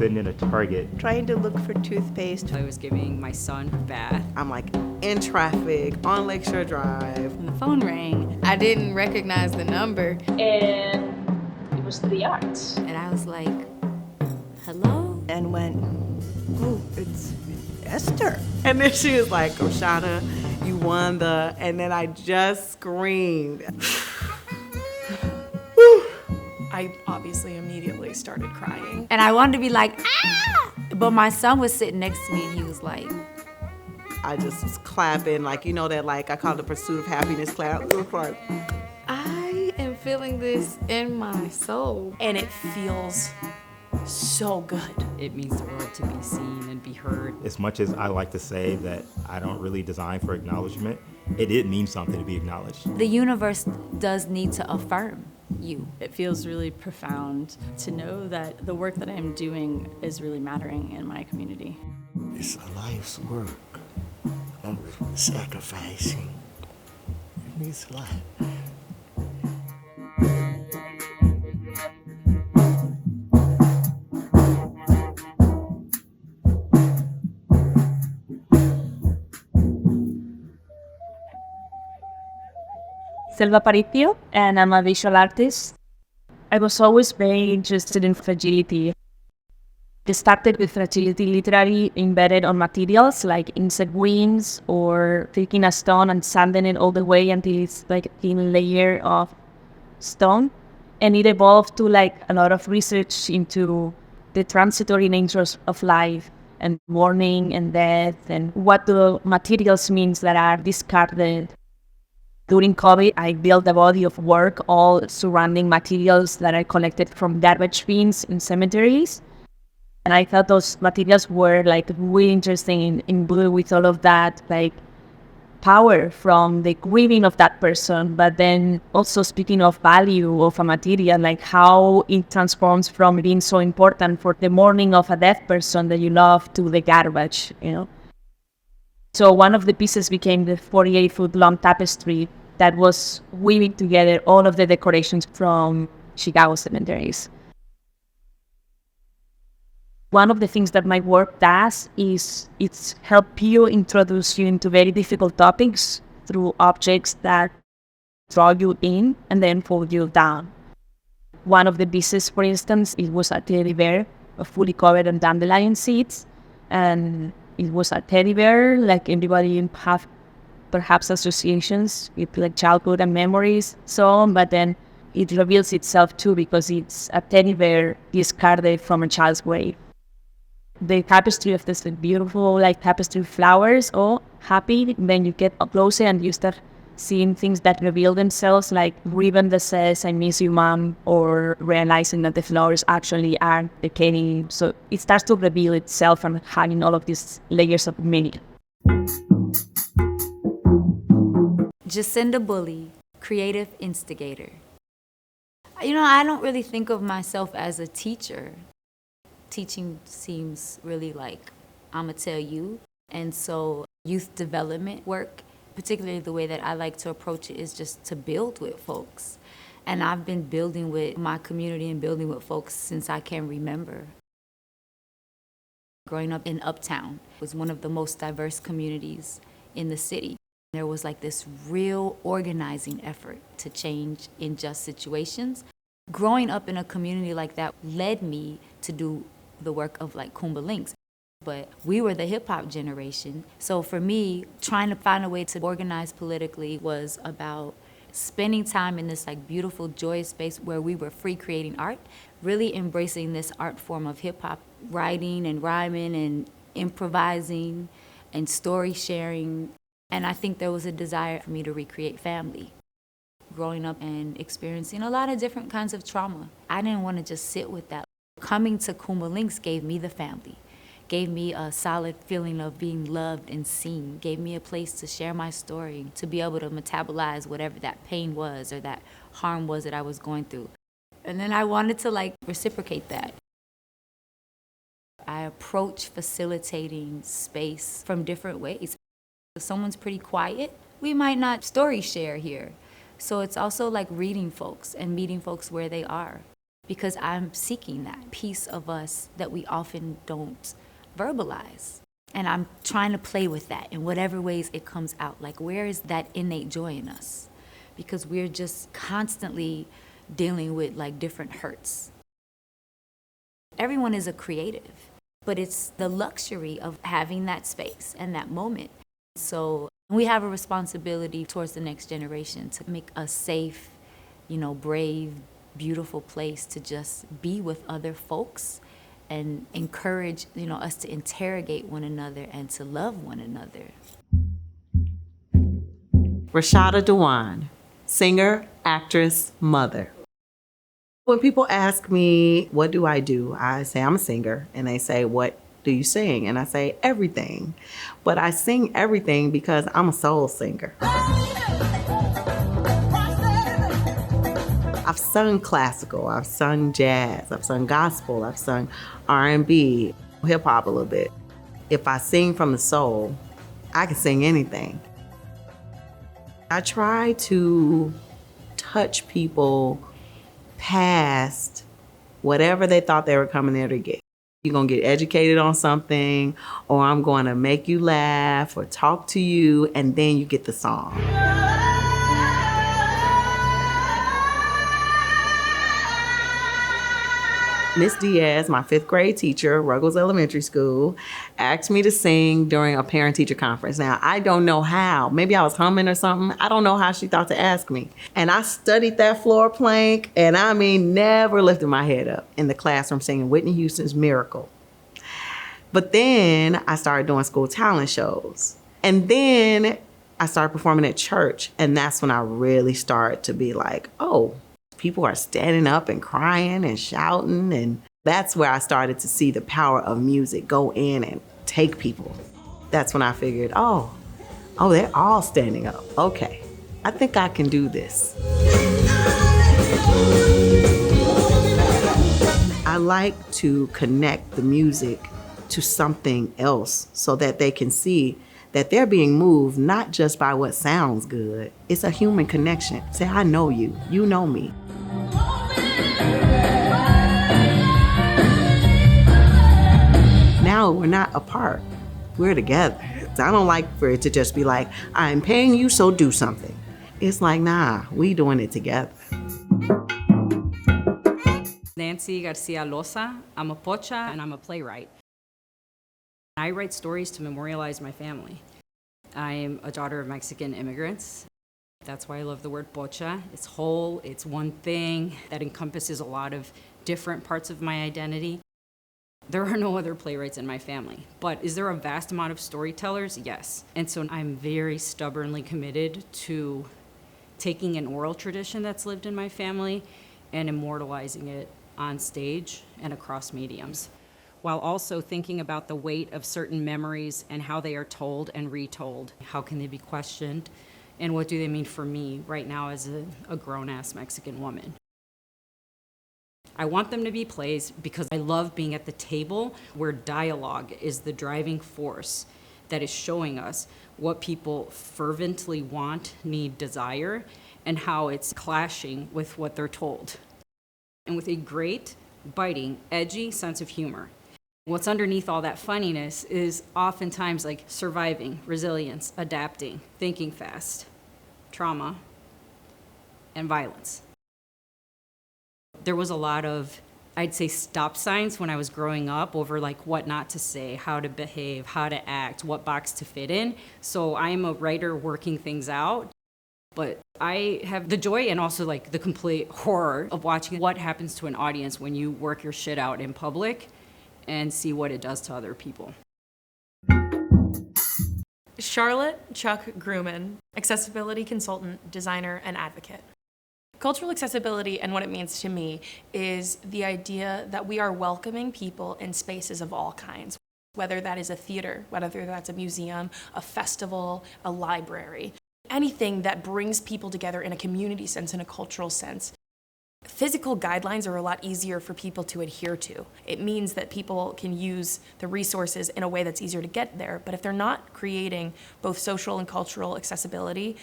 sitting in a Target. Trying to look for toothpaste. I was giving my son a bath. I'm like in traffic on Lakeshore Drive. And the phone rang. I didn't recognize the number. And it was 3 yards. And I was like, hello? And went, oh, it's Esther. And then she was like, Oshana, you won the, and then I just screamed. I obviously immediately started crying. And I wanted to be like, ah! But my son was sitting next to me and he was like, I just was clapping, like, you know that, like, I call it the pursuit of happiness clap. It was like, I am feeling this in my soul. And it feels so good. It means the world to be seen and be heard. As much as I like to say that I don't really design for acknowledgement, it did mean something to be acknowledged. The universe does need to affirm you. It feels really profound to know that the work that I'm doing is really mattering in my community. It's a life's work. I'm sacrificing. It means a lot. Selva Aparicio, and I'm a visual artist. I was always very interested in fragility. It started with fragility literally embedded on materials like insect wings or taking a stone and sanding it all the way until it's like a thin layer of stone. And it evolved to like a lot of research into the transitory natures of life and mourning and death and what the materials means that are discarded. During COVID, I built a body of work all surrounding materials that I collected from garbage bins in cemeteries. And I thought those materials were like really interesting in blue with all of that like power from the grieving of that person. But then also speaking of value of a material, like how it transforms from being so important for the mourning of a dead person that you love to the garbage, you know. So one of the pieces became the 48-foot-long tapestry that was weaving together all of the decorations from Chicago cemeteries. One of the things that my work does is it's help you introduce you into very difficult topics through objects that draw you in and then pull you down. One of the pieces, for instance, it was a teddy bear fully covered in dandelion seeds, and it was a teddy bear, like everybody have perhaps associations with like childhood and memories, so on, but then it reveals itself too because it's a teddy bear discarded from a child's grave. The tapestry of this beautiful like tapestry flowers, oh, happy, then you get up closer and you start seeing things that reveal themselves, like ribbon that says, I miss you, mom, or realizing that the flowers actually are decaying. So it starts to reveal itself and having all of these layers of meaning. Jacinda Bully, creative instigator. You know, I don't really think of myself as a teacher. Teaching seems really like, I'm gonna tell you. And so youth development work, particularly the way that I like to approach it, is just to build with folks. And I've been building with my community and building with folks since I can remember. Growing up in Uptown was one of the most diverse communities in the city. There was like this real organizing effort to change unjust situations. Growing up in a community like that led me to do the work of like Kumba Links. But we were the hip hop generation. So for me, trying to find a way to organize politically was about spending time in this like beautiful, joyous space where we were free creating art, really embracing this art form of hip hop, writing and rhyming and improvising and story sharing. And I think there was a desire for me to recreate family. Growing up and experiencing a lot of different kinds of trauma, I didn't want to just sit with that. Coming to Kumba Links gave me the family, gave me a solid feeling of being loved and seen, gave me a place to share my story, to be able to metabolize whatever that pain was or that harm was that I was going through. And then I wanted to like reciprocate that. I approach facilitating space from different ways. If someone's pretty quiet, we might not story share here. So it's also like reading folks and meeting folks where they are. because I'm seeking that piece of us that we often don't verbalize. And I'm trying to play with that in whatever ways it comes out. Like, where is that innate joy in us? Because we're just constantly dealing with like different hurts. Everyone is a creative, but it's the luxury of having that space and that moment. So we have a responsibility towards the next generation to make a safe, brave, beautiful place to just be with other folks and encourage, us to interrogate one another and to love one another. Rashada Dewan, singer, actress, mother. When people ask me, what do? I say I'm a singer, and they say, what do you sing? And I say, everything. But I sing everything because I'm a soul singer. I've sung classical, I've sung jazz, I've sung gospel, I've sung R&B, hip hop a little bit. If I sing from the soul, I can sing anything. I try to touch people past whatever they thought they were coming there to get. You're gonna get educated on something, or I'm gonna make you laugh or talk to you, and then you get the song. Miss Diaz, my 5th grade teacher, Ruggles Elementary School, asked me to sing during a parent-teacher conference. Now, I don't know how. Maybe I was humming or something. I don't know how she thought to ask me. And I studied that floor plank, and never lifted my head up in the classroom singing Whitney Houston's Miracle. But then I started doing school talent shows. And then I started performing at church, and that's when I really started to be like, oh, people are standing up and crying and shouting, and that's where I started to see the power of music go in and take people. That's when I figured, oh, they're all standing up. Okay, I think I can do this. I like to connect the music to something else so that they can see that they're being moved not just by what sounds good. It's a human connection. Say, I know you, you know me. Now we're not apart, we're together. So I don't like for it to just be like, I'm paying you, so do something. It's like, nah, we doing it together. Nancy Garcia Loza. I'm a pocha and I'm a playwright. I write stories to memorialize my family. I'm a daughter of Mexican immigrants. That's why I love the word pocha. It's whole, it's one thing that encompasses a lot of different parts of my identity. There are no other playwrights in my family, but is there a vast amount of storytellers? Yes. And so I'm very stubbornly committed to taking an oral tradition that's lived in my family and immortalizing it on stage and across mediums, while also thinking about the weight of certain memories and how they are told and retold. How can they be questioned? And what do they mean for me right now as a grown-ass Mexican woman? I want them to be plays because I love being at the table where dialogue is the driving force that is showing us what people fervently want, need, desire, and how it's clashing with what they're told. And with a great, biting, edgy sense of humor. What's underneath all that funniness is oftentimes like surviving, resilience, adapting, thinking fast, trauma, and violence. There was a lot of, I'd say, stop signs when I was growing up over like what not to say, how to behave, how to act, what box to fit in. So I'm a writer working things out, but I have the joy and also like the complete horror of watching what happens to an audience when you work your shit out in public and see what it does to other people. Charlotte Chuck Grumman, accessibility consultant, designer, and advocate. Cultural accessibility and what it means to me is the idea that we are welcoming people in spaces of all kinds, whether that is a theater, whether that's a museum, a festival, a library, anything that brings people together in a community sense, in a cultural sense. Physical guidelines are a lot easier for people to adhere to. It means that people can use the resources in a way that's easier to get there, but if they're not creating both social and cultural accessibility,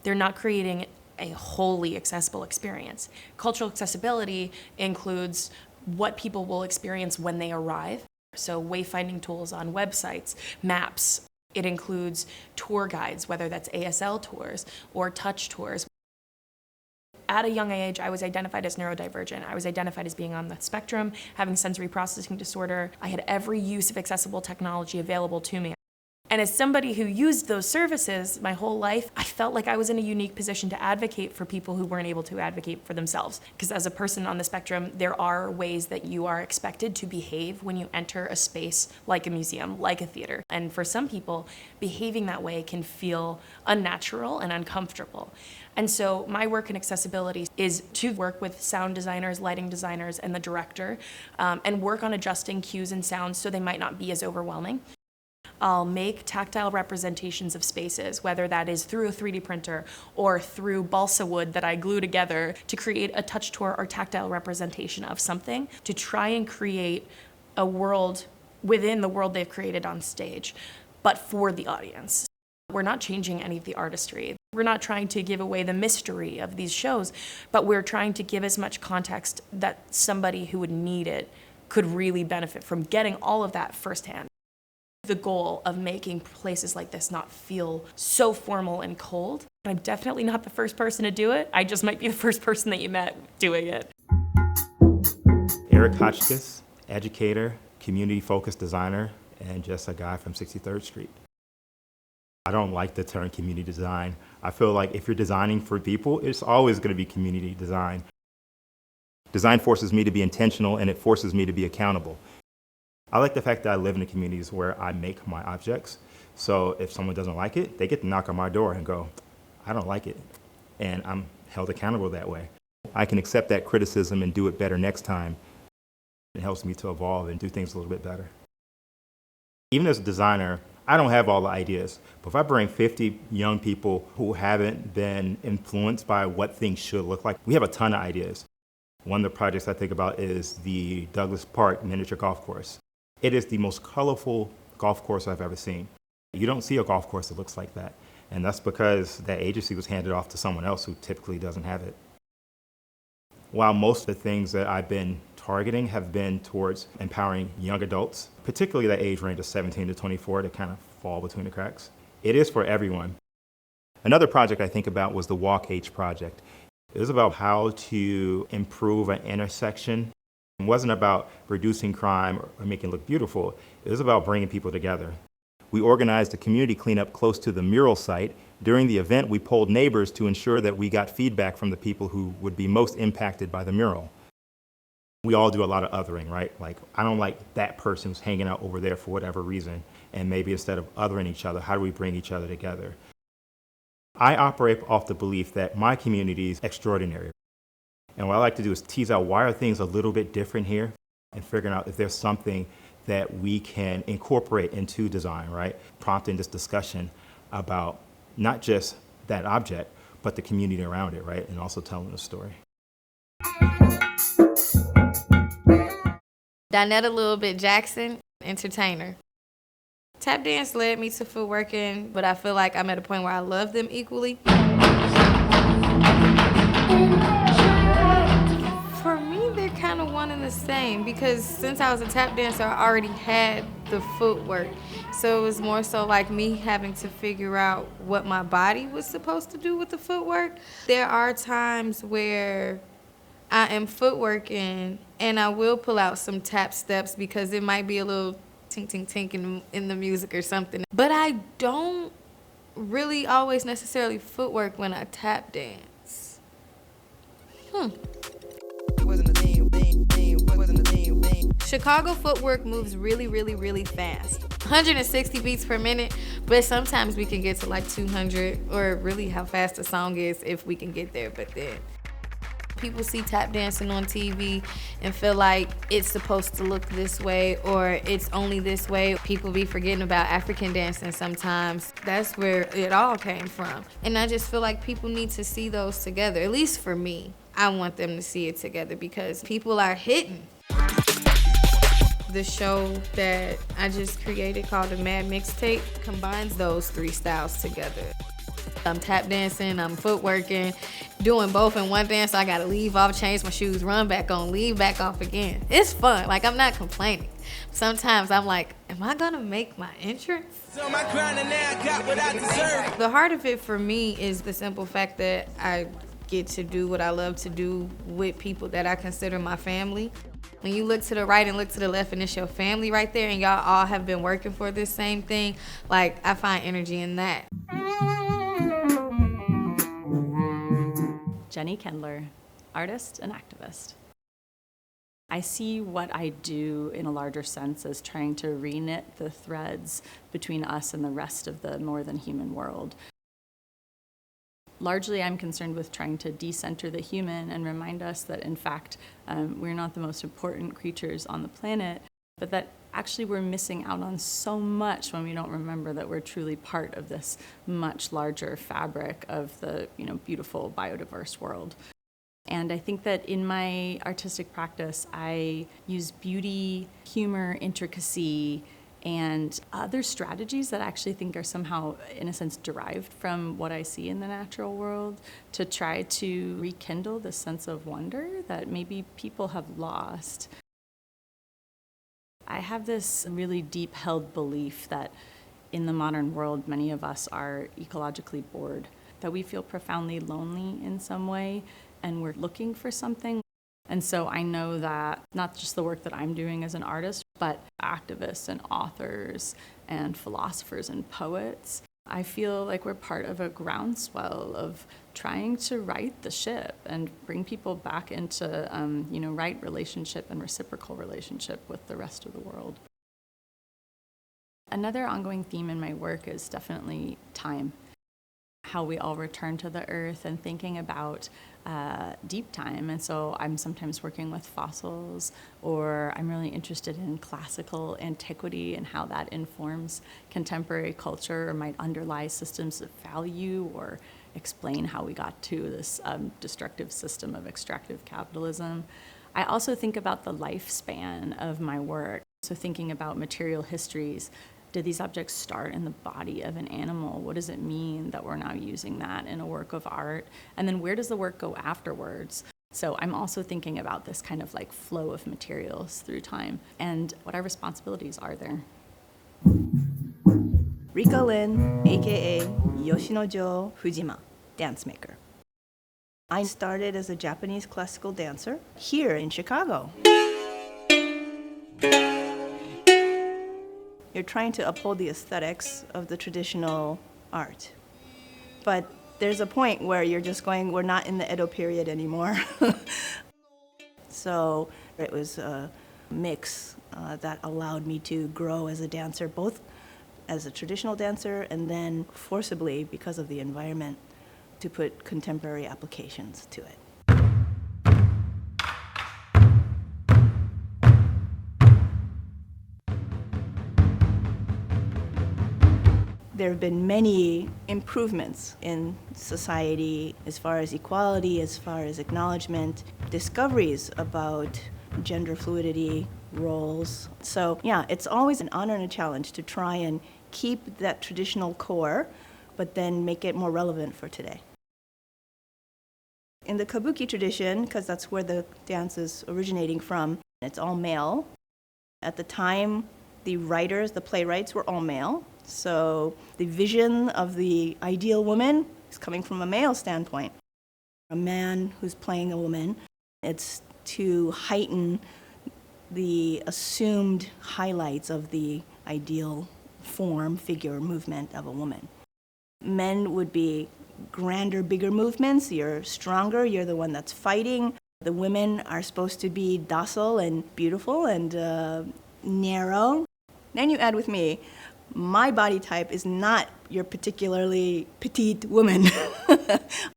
they're not creating a wholly accessible experience. Cultural accessibility includes what people will experience when they arrive. So wayfinding tools on websites, maps. It includes tour guides, whether that's ASL tours or touch tours. At a young age, I was identified as neurodivergent. I was identified as being on the spectrum, having sensory processing disorder. I had every use of accessible technology available to me. And as somebody who used those services my whole life, I felt like I was in a unique position to advocate for people who weren't able to advocate for themselves. Because as a person on the spectrum, there are ways that you are expected to behave when you enter a space like a museum, like a theater. And for some people, behaving that way can feel unnatural and uncomfortable. And so my work in accessibility is to work with sound designers, lighting designers, and the director, and work on adjusting cues and sounds so they might not be as overwhelming. I'll make tactile representations of spaces, whether that is through a 3D printer or through balsa wood that I glue together to create a touch tour or tactile representation of something, to try and create a world within the world they've created on stage, but for the audience. We're not changing any of the artistry. We're not trying to give away the mystery of these shows, but we're trying to give as much context that somebody who would need it could really benefit from getting all of that firsthand. The goal of making places like this not feel so formal and cold. I'm definitely not the first person to do it. I just might be the first person that you met doing it. Eric Hotchkiss, educator, community-focused designer, and just a guy from 63rd Street. I don't like the term community design. I feel like if you're designing for people, it's always going to be community design. Design forces me to be intentional, and it forces me to be accountable. I like the fact that I live in the communities where I make my objects. So if someone doesn't like it, they get to knock on my door and go, I don't like it. And I'm held accountable that way. I can accept that criticism and do it better next time. It helps me to evolve and do things a little bit better. Even as a designer, I don't have all the ideas. But if I bring 50 young people who haven't been influenced by what things should look like, we have a ton of ideas. One of the projects I think about is the Douglas Park miniature golf course. It is the most colorful golf course I've ever seen. You don't see a golf course that looks like that. And that's because that agency was handed off to someone else who typically doesn't have it. While most of the things that I've been targeting have been towards empowering young adults, particularly that age range of 17 to 24 that kind of fall between the cracks, it is for everyone. Another project I think about was the Walk H project. It was about how to improve an intersection. It wasn't about reducing crime or making it look beautiful. It was about bringing people together. We organized a community cleanup close to the mural site. During the event, we polled neighbors to ensure that we got feedback from the people who would be most impacted by the mural. We all do a lot of othering, right? Like, I don't like that person who's hanging out over there for whatever reason. And maybe instead of othering each other, how do we bring each other together? I operate off the belief that my community is extraordinary. And what I like to do is tease out why are things a little bit different here and figuring out if there's something that we can incorporate into design, right? Prompting this discussion about not just that object, but the community around it, right? And also telling a story. Donetta a little bit Jackson, entertainer. Tap dance led me to footworking, but I feel like I'm at a point where I love them equally. For me, they're kind of one and the same because since I was a tap dancer, I already had the footwork. So it was more so like me having to figure out what my body was supposed to do with the footwork. There are times where I am footworking and I will pull out some tap steps because it might be a little tink, tink, tink in the music or something. But I don't really always necessarily footwork when I tap dance. Chicago footwork moves really, really, really fast. 160 beats per minute, but sometimes we can get to like 200, or really how fast a song is if we can get there, but then. People see tap dancing on TV and feel like it's supposed to look this way or it's only this way. People be forgetting about African dancing sometimes. That's where it all came from. And I just feel like people need to see those together. At least for me, I want them to see it together because people are hitting. The show that I just created called the Mad Mixtape combines those three styles together. I'm tap dancing, I'm footworking, doing both in one dance. So I gotta leave off, change my shoes, run back on, leave back off again. It's fun. Like, I'm not complaining. Sometimes I'm like, am I gonna make my entrance? So my grind and now I got what I deserve. The heart of it for me is the simple fact that I get to do what I love to do with people that I consider my family. When you look to the right and look to the left and it's your family right there and y'all all have been working for this same thing, like, I find energy in that. Jenny Kendler, artist and activist. I see what I do in a larger sense as trying to reknit the threads between us and the rest of the more than human world. Largely, I'm concerned with trying to decenter the human and remind us that, in fact, we're not the most important creatures on the planet, but that actually we're missing out on so much when we don't remember that we're truly part of this much larger fabric of the, beautiful biodiverse world. And I think that in my artistic practice, I use beauty, humor, intricacy, and other strategies that I actually think are somehow, in a sense, derived from what I see in the natural world to try to rekindle this sense of wonder that maybe people have lost. I have this really deep-held belief that in the modern world, many of us are ecologically bored, that we feel profoundly lonely in some way, and we're looking for something. And so I know that not just the work that I'm doing as an artist, but activists and authors and philosophers and poets, I feel like we're part of a groundswell of trying to right the ship and bring people back into, right relationship and reciprocal relationship with the rest of the world. Another ongoing theme in my work is definitely time. How we all return to the earth and thinking about deep time. And so I'm sometimes working with fossils, or I'm really interested in classical antiquity and how that informs contemporary culture or might underlie systems of value or explain how we got to this destructive system of extractive capitalism. I also think about the lifespan of my work. So thinking about material histories. Did these objects start in the body of an animal? What does it mean that we're now using that in a work of art? And then where does the work go afterwards? So I'm also thinking about this kind of like flow of materials through time and what our responsibilities are there. Rika Lin, aka Yoshinojo Fujima, dance maker. I started as a Japanese classical dancer here in Chicago. You're trying to uphold the aesthetics of the traditional art. But there's a point where you're just going, we're not in the Edo period anymore. So it was a mix that allowed me to grow as a dancer, both as a traditional dancer and then forcibly, because of the environment, to put contemporary applications to it. There have been many improvements in society as far as equality, as far as acknowledgement, discoveries about gender fluidity, roles. So yeah, it's always an honor and a challenge to try and keep that traditional core, but then make it more relevant for today. In the kabuki tradition, because that's where the dance is originating from, it's all male. At the time, the writers, the playwrights were all male. So the vision of the ideal woman is coming from a male standpoint. A man who's playing a woman, it's to heighten the assumed highlights of the ideal form, figure, movement of a woman. Men would be grander, bigger movements. You're stronger, you're the one that's fighting. The women are supposed to be docile and beautiful and narrow. Then you add with me, my body type is not your particularly petite woman.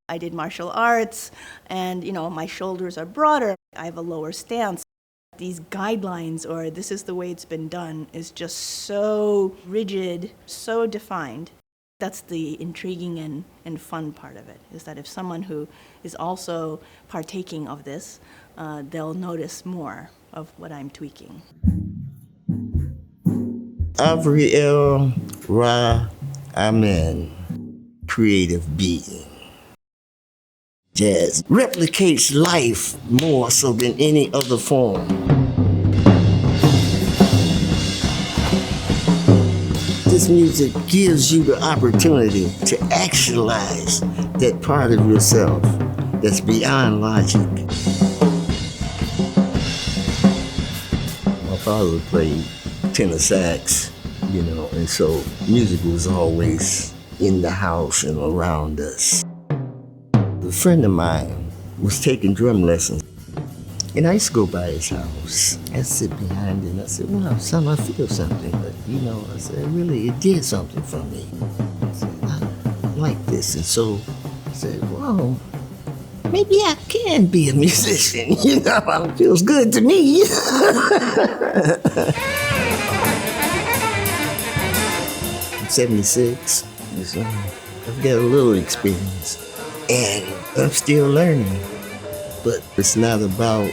I did martial arts, and my shoulders are broader. I have a lower stance. These guidelines, or this is the way it's been done, is just so rigid, so defined. That's the intriguing and fun part of it, is that if someone who is also partaking of this, they'll notice more of what I'm tweaking. Avril Ra Amen. creative being. Jazz replicates life more so than any other form. This music gives you the opportunity to actualize that part of yourself that's beyond logic. My father played tenor sax, and so music was always in the house and around us. A friend of mine was taking drum lessons, and I used to go by his house. I'd sit behind him, and I said, well, son, I feel something, but I said, really, it did something for me. I said, I like this, and so I said, well, maybe I can be a musician, it feels good to me. I'm 76, so I've got a little experience. And I'm still learning, but it's not about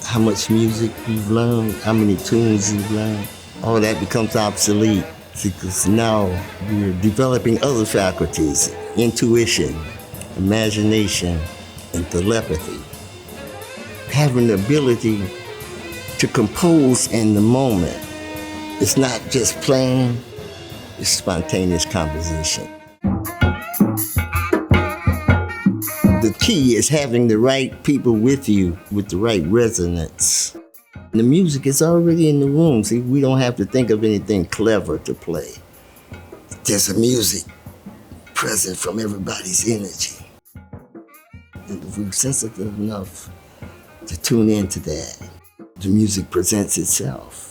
how much music you've learned, how many tunes you've learned. All that becomes obsolete because now we're developing other faculties, intuition, imagination, and telepathy. Having the ability to compose in the moment. It's not just playing, it's spontaneous composition. The key is having the right people with you with the right resonance. The music is already in the room. See, we don't have to think of anything clever to play. There's a music present from everybody's energy. And if we're sensitive enough to tune into that, the music presents itself.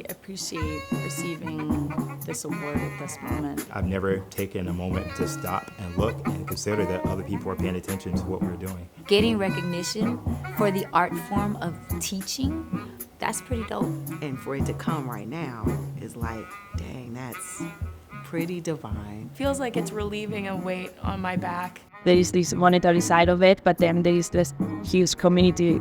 Appreciate receiving this award at this moment. I've never taken a moment to stop and look and consider that other people are paying attention to what we're doing. Getting recognition for the art form of teaching, that's pretty dope. And for it to come right now is like, dang, that's pretty divine. Feels like it's relieving a weight on my back. There is this monetary side of it, but then there is this huge community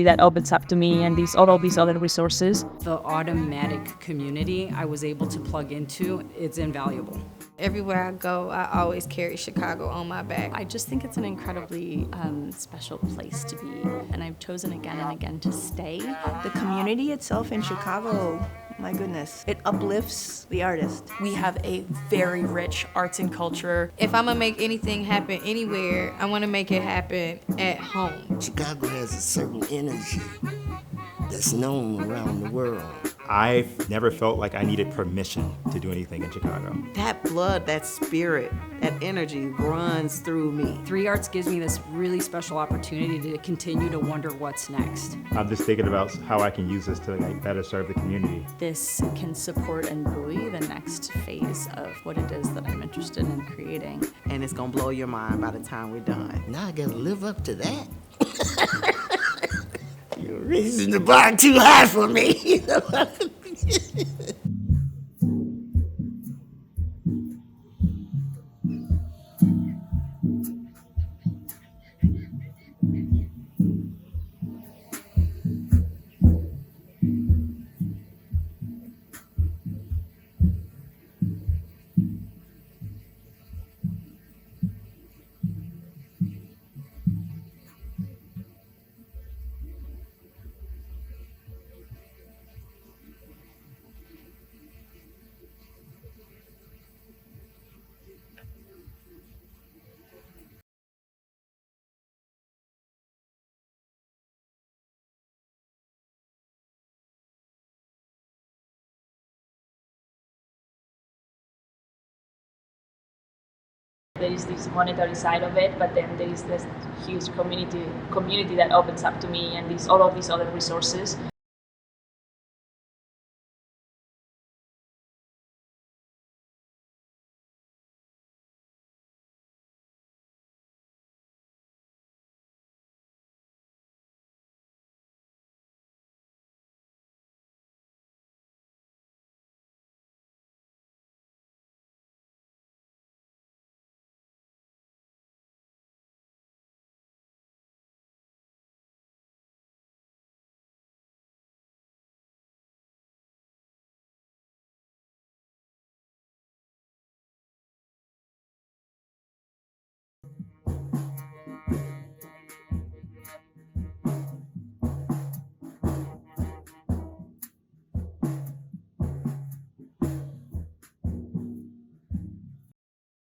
that opens up to me, and all of these other resources. The automatic community I was able to plug into, it's invaluable. Everywhere I go, I always carry Chicago on my back. I just think it's an incredibly special place to be, and I've chosen again and again to stay. The community itself in Chicago, my goodness, it uplifts the artist. We have a very rich arts and culture. If I'm gonna make anything happen anywhere, I wanna make it happen at home. Chicago has a certain energy that's known around the world. I've never felt like I needed permission to do anything in Chicago. That blood, that spirit, that energy runs through me. 3 Arts gives me this really special opportunity to continue to wonder what's next. I'm just thinking about how I can use this to better serve the community. This can support and buoy the next phase of what it is that I'm interested in creating. And it's gonna blow your mind by the time we're done. Now I gotta live up to that. You're raising the bar too high for me, There is this monetary side of it, but then there is this huge community that opens up to me, and all of these other resources.